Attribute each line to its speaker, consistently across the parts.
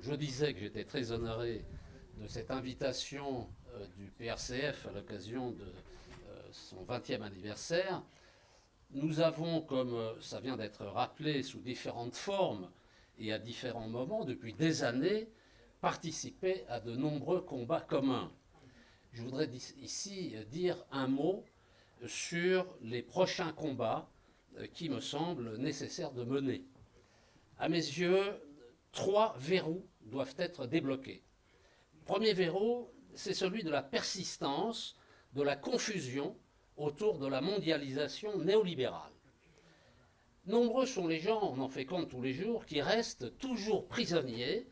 Speaker 1: Je disais que j'étais très honoré de cette invitation du PRCF à l'occasion de son 20e anniversaire. Nous avons, comme ça vient d'être rappelé, sous différentes formes et à différents moments, depuis des années, participé à de nombreux combats communs. Je voudrais ici dire un mot sur les prochains combats qui me semble nécessaire de mener. À mes yeux, 3 verrous doivent être débloqués. Premier verrou, c'est celui de la persistance, de la confusion autour de la mondialisation néolibérale. Nombreux sont les gens, on en fait compte tous les jours, qui restent toujours prisonniers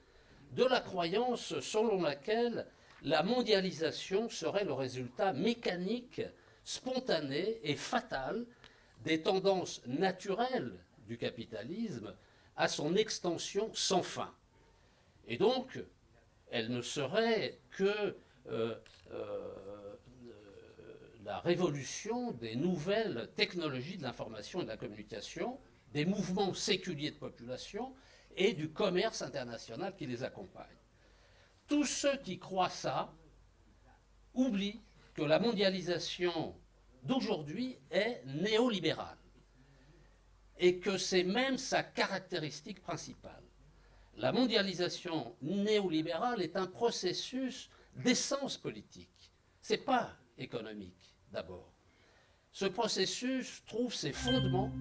Speaker 1: de la croyance selon laquelle la mondialisation serait le résultat mécanique, spontané et fatal des tendances naturelles du capitalisme à son extension sans fin. Et donc, elle ne serait que la révolution des nouvelles technologies de l'information et de la communication, des mouvements séculiers de population et du commerce international qui les accompagne. Tous ceux qui croient ça oublient que la mondialisation d'aujourd'hui est néolibérale et que c'est même sa caractéristique principale. La mondialisation néolibérale est un processus d'essence politique. Ce n'est pas économique, d'abord. Ce processus trouve ses fondements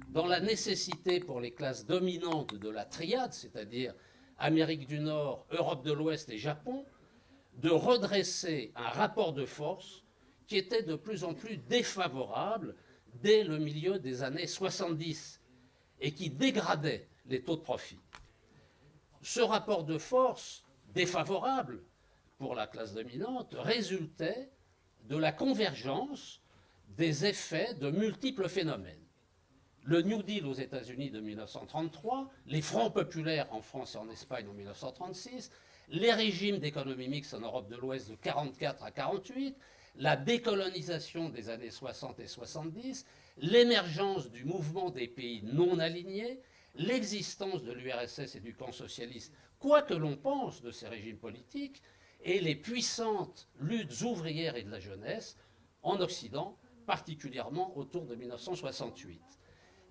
Speaker 1: dans la nécessité pour les classes dominantes de la triade, c'est-à-dire Amérique du Nord, Europe de l'Ouest et Japon, de redresser un rapport de force qui était de plus en plus défavorable dès le milieu des années 70 et qui dégradait les taux de profit. Ce rapport de force défavorable pour la classe dominante résultait de la convergence des effets de multiples phénomènes. Le New Deal aux États-Unis de 1933, les fronts populaires en France et en Espagne en 1936, les régimes d'économie mixte en Europe de l'Ouest de 1944 à 1948, la décolonisation des années 60 et 70, l'émergence du mouvement des pays non alignés, l'existence de l'URSS et du camp socialiste, quoi que l'on pense de ces régimes politiques, et les puissantes luttes ouvrières et de la jeunesse en Occident, particulièrement autour de 1968.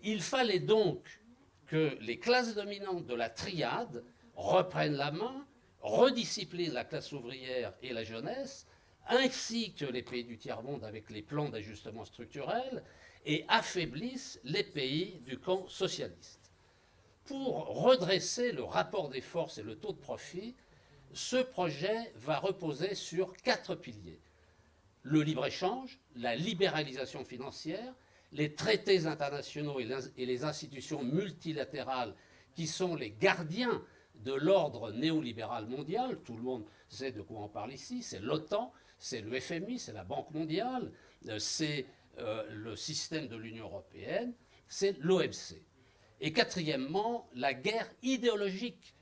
Speaker 1: Il fallait donc que les classes dominantes de la triade reprennent la main, redisciplinent la classe ouvrière et la jeunesse, ainsi que les pays du tiers-monde avec les plans d'ajustement structurel, et affaiblissent les pays du camp socialiste. Pour redresser le rapport des forces et le taux de profit, ce projet va reposer sur 4 piliers. Le libre-échange, la libéralisation financière, les traités internationaux et les institutions multilatérales qui sont les gardiens de l'ordre néolibéral mondial. Tout le monde sait de quoi on parle ici. C'est l'OTAN, c'est le FMI, c'est la Banque mondiale, c'est le système de l'Union européenne, c'est l'OMC. Et quatrièmement, la guerre idéologique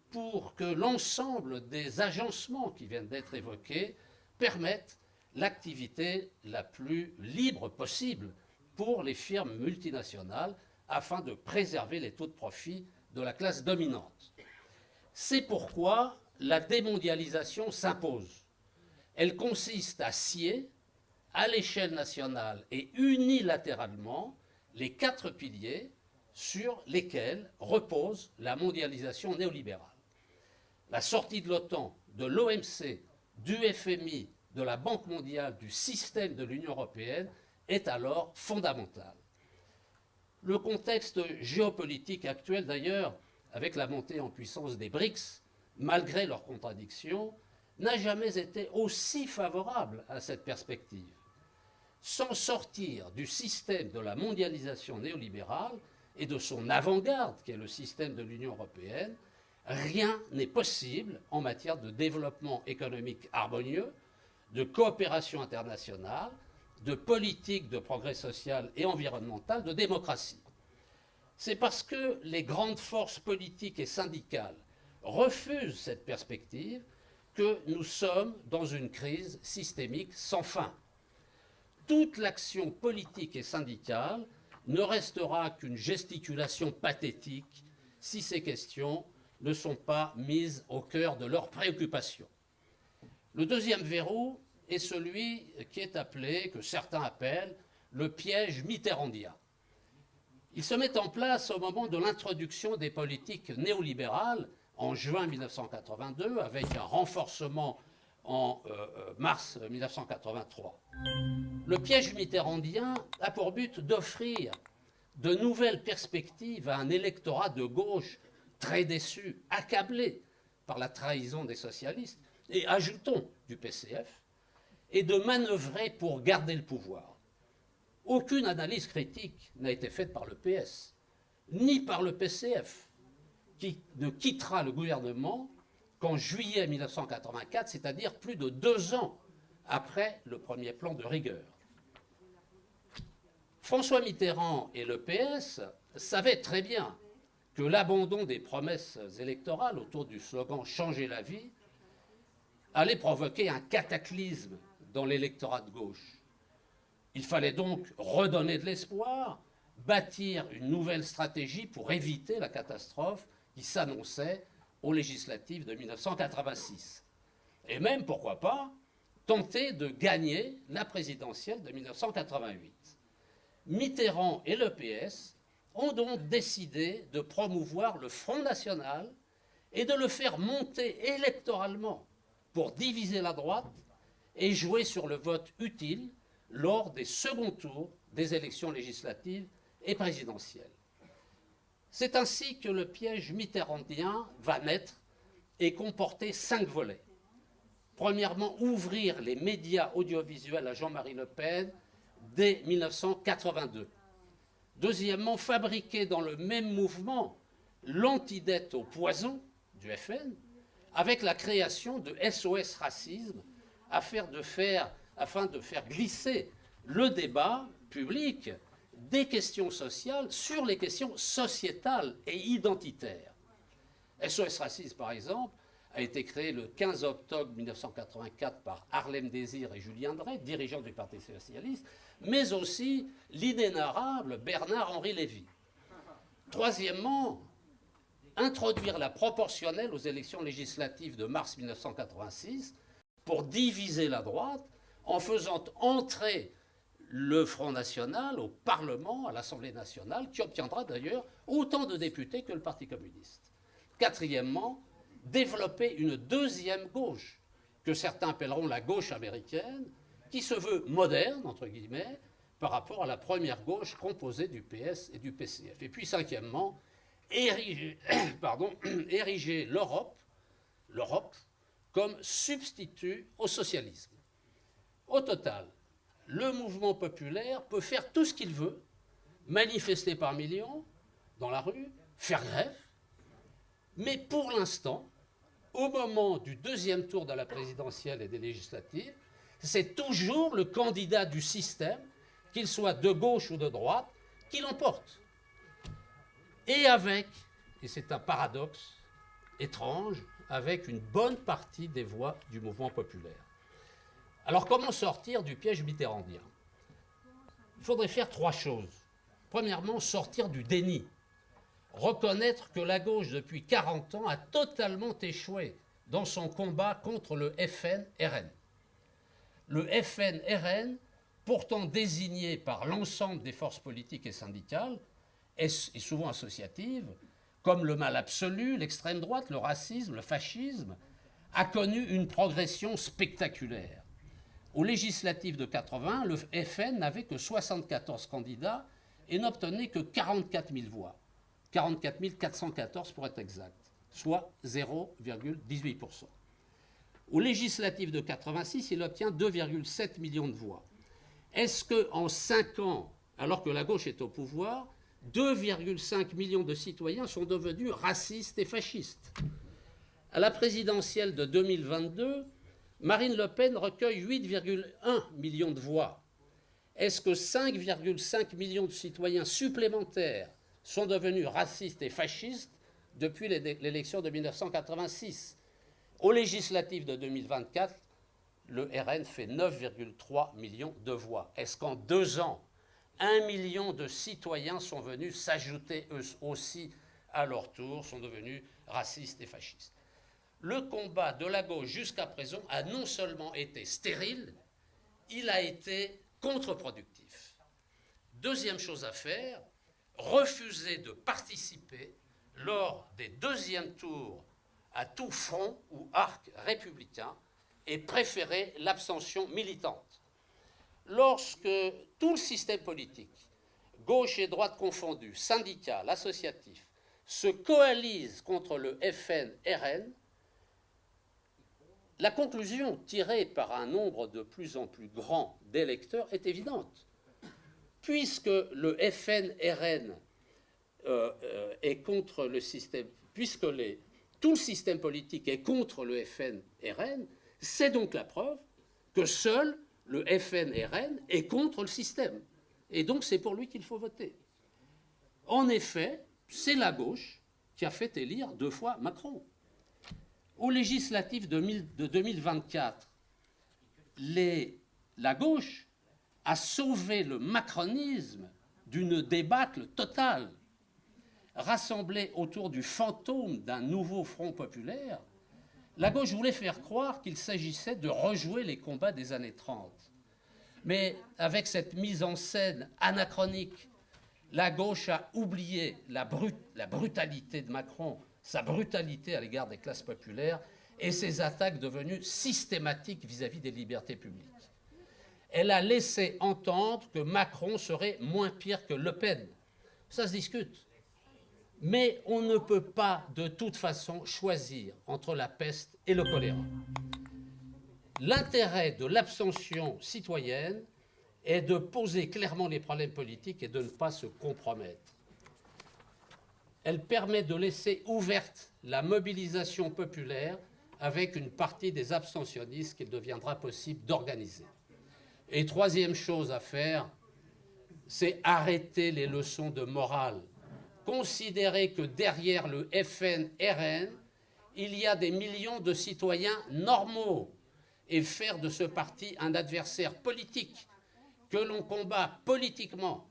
Speaker 1: pour que l'ensemble des agencements qui viennent d'être évoqués permettent l'activité la plus libre possible pour les firmes multinationales afin de préserver les taux de profit de la classe dominante. C'est pourquoi la démondialisation s'impose. Elle consiste à scier, à l'échelle nationale et unilatéralement, les 4 piliers sur lesquels repose la mondialisation néolibérale. La sortie de l'OTAN, de l'OMC, du FMI, de la Banque mondiale, du système de l'Union européenne est alors fondamentale. Le contexte géopolitique actuel, d'ailleurs, avec la montée en puissance des BRICS, malgré leurs contradictions, n'a jamais été aussi favorable à cette perspective. Sans sortir du système de la mondialisation néolibérale et de son avant-garde, qui est le système de l'Union européenne, rien n'est possible en matière de développement économique harmonieux, de coopération internationale, de politique de progrès social et environnemental, de démocratie. C'est parce que les grandes forces politiques et syndicales refusent cette perspective que nous sommes dans une crise systémique sans fin. Toute l'action politique et syndicale ne restera qu'une gesticulation pathétique si ces questions ne sont pas mises au cœur de leurs préoccupations. Le deuxième verrou est celui qui est appelé, que certains appellent, le piège mitterrandien. Il se met en place au moment de l'introduction des politiques néolibérales en juin 1982, avec un renforcement en mars 1983. Le piège mitterrandien a pour but d'offrir de nouvelles perspectives à un électorat de gauche très déçu, accablé par la trahison des socialistes, et ajoutons du PCF, et de manœuvrer pour garder le pouvoir. Aucune analyse critique n'a été faite par le PS, ni par le PCF, qui ne quittera le gouvernement qu'en juillet 1984, c'est-à-dire plus de 2 ans après le premier plan de rigueur. François Mitterrand et le PS savaient très bien que l'abandon des promesses électorales autour du slogan « Changer la vie » allait provoquer un cataclysme dans l'électorat de gauche. Il fallait donc redonner de l'espoir, bâtir une nouvelle stratégie pour éviter la catastrophe qui s'annonçait aux législatives de 1986. Et même, pourquoi pas, tenter de gagner la présidentielle de 1988. Mitterrand et le PS ont donc décidé de promouvoir le Front National et de le faire monter électoralement pour diviser la droite et jouer sur le vote utile lors des seconds tours des élections législatives et présidentielles. C'est ainsi que le piège mitterrandien va naître et comporter 5 volets. Premièrement, ouvrir les médias audiovisuels à Jean-Marie Le Pen dès 1982. Deuxièmement, fabriquer dans le même mouvement l'antidette au poison du FN avec la création de SOS Racisme afin de faire glisser le débat public des questions sociales sur les questions sociétales et identitaires. SOS Racisme, par exemple, a été créé le 15 octobre 1984 par Harlem Désir et Julien Drey, dirigeants du Parti socialiste, mais aussi l'inénarrable Bernard-Henri Lévy. Troisièmement, introduire la proportionnelle aux élections législatives de mars 1986 pour diviser la droite en faisant entrer le Front National au Parlement, à l'Assemblée nationale, qui obtiendra d'ailleurs autant de députés que le Parti communiste. Quatrièmement, développer une deuxième gauche, que certains appelleront la gauche américaine, qui se veut moderne, entre guillemets, par rapport à la première gauche composée du PS et du PCF. Et puis, cinquièmement, ériger l'Europe comme substitut au socialisme. Au total, le mouvement populaire peut faire tout ce qu'il veut, manifester par millions dans la rue, faire grève, mais pour l'instant, au moment du deuxième tour de la présidentielle et des législatives, c'est toujours le candidat du système, qu'il soit de gauche ou de droite, qui l'emporte. Et c'est un paradoxe étrange, avec une bonne partie des voix du mouvement populaire. Alors comment sortir du piège mitterrandien? Il faudrait faire 3 choses. Premièrement, sortir du déni. Reconnaître que la gauche, depuis 40 ans, a totalement échoué dans son combat contre le FN-RN. Le FN-RN, pourtant désigné par l'ensemble des forces politiques et syndicales, et souvent associatives, comme le mal absolu, l'extrême droite, le racisme, le fascisme, a connu une progression spectaculaire. Aux législatives de 80, le FN n'avait que 74 candidats et n'obtenait que 44 000 voix. 44 414 pour être exact, soit 0,18%. Aux législatives de 86, il obtient 2,7 millions de voix. Est-ce qu'en 5 ans, alors que la gauche est au pouvoir, 2,5 millions de citoyens sont devenus racistes et fascistes? À la présidentielle de 2022, Marine Le Pen recueille 8,1 millions de voix. Est-ce que 5,5 millions de citoyens supplémentaires sont devenus racistes et fascistes depuis l'élection de 1986? Aux législatives de 2024, le RN fait 9,3 millions de voix. Est-ce qu'en 2 ans, 1 million de citoyens sont venus s'ajouter eux aussi à leur tour, sont devenus racistes et fascistes. Le combat de la gauche jusqu'à présent a non seulement été stérile, il a été contre-productif. Deuxième chose à faire, refuser de participer lors des deuxièmes tours à tout front ou arc républicain et préférer l'abstention militante. Lorsque tout le système politique, gauche et droite confondus, syndical, associatif, se coalise contre le FN-RN, la conclusion tirée par un nombre de plus en plus grand d'électeurs est évidente. Puisque le FN-RN est contre le système, puisque tout le système politique est contre le FN-RN, c'est donc la preuve que seul le FN-RN est contre le système. Et donc c'est pour lui qu'il faut voter. En effet, c'est la gauche qui a fait élire 2 fois Macron. Aux législatives de 2024, la gauche a sauvé le macronisme d'une débâcle totale. Rassemblée autour du fantôme d'un nouveau front populaire, la gauche voulait faire croire qu'il s'agissait de rejouer les combats des années 30. Mais avec cette mise en scène anachronique, la gauche a oublié la brutalité de Macron, sa brutalité à l'égard des classes populaires et ses attaques devenues systématiques vis-à-vis des libertés publiques. Elle a laissé entendre que Macron serait moins pire que Le Pen. Ça se discute. Mais on ne peut pas de toute façon choisir entre la peste et le choléra. L'intérêt de l'abstention citoyenne est de poser clairement les problèmes politiques et de ne pas se compromettre. Elle permet de laisser ouverte la mobilisation populaire avec une partie des abstentionnistes qu'il deviendra possible d'organiser. Et troisième chose à faire, c'est arrêter les leçons de morale. Considérer que derrière le FN-RN, il y a des millions de citoyens normaux et faire de ce parti un adversaire politique que l'on combat politiquement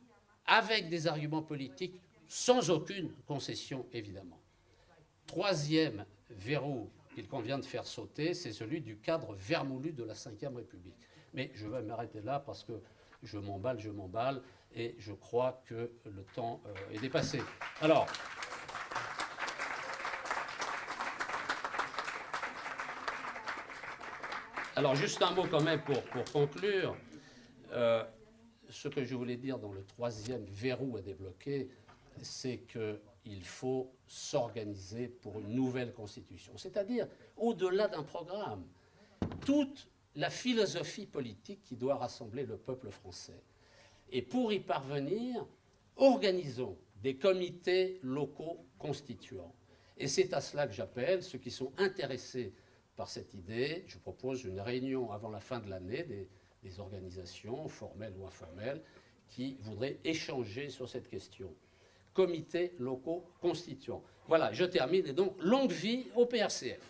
Speaker 1: avec des arguments politiques sans aucune concession, évidemment. Troisième verrou qu'il convient de faire sauter, c'est celui du cadre vermoulu de la Ve République. Mais je vais m'arrêter là parce que je m'emballe, et je crois que le temps est dépassé. Alors, juste un mot quand même pour conclure. Ce que je voulais dire dans le troisième verrou à débloquer, c'est qu'il faut s'organiser pour une nouvelle constitution. C'est-à-dire, au-delà d'un programme, toute la philosophie politique qui doit rassembler le peuple français. Et pour y parvenir, organisons des comités locaux constituants. Et c'est à cela que j'appelle ceux qui sont intéressés par cette idée. Je propose une réunion avant la fin de l'année des organisations, formelles ou informelles, qui voudraient échanger sur cette question. Comités locaux constituants. Voilà, je termine. Et donc, longue vie au PRCF.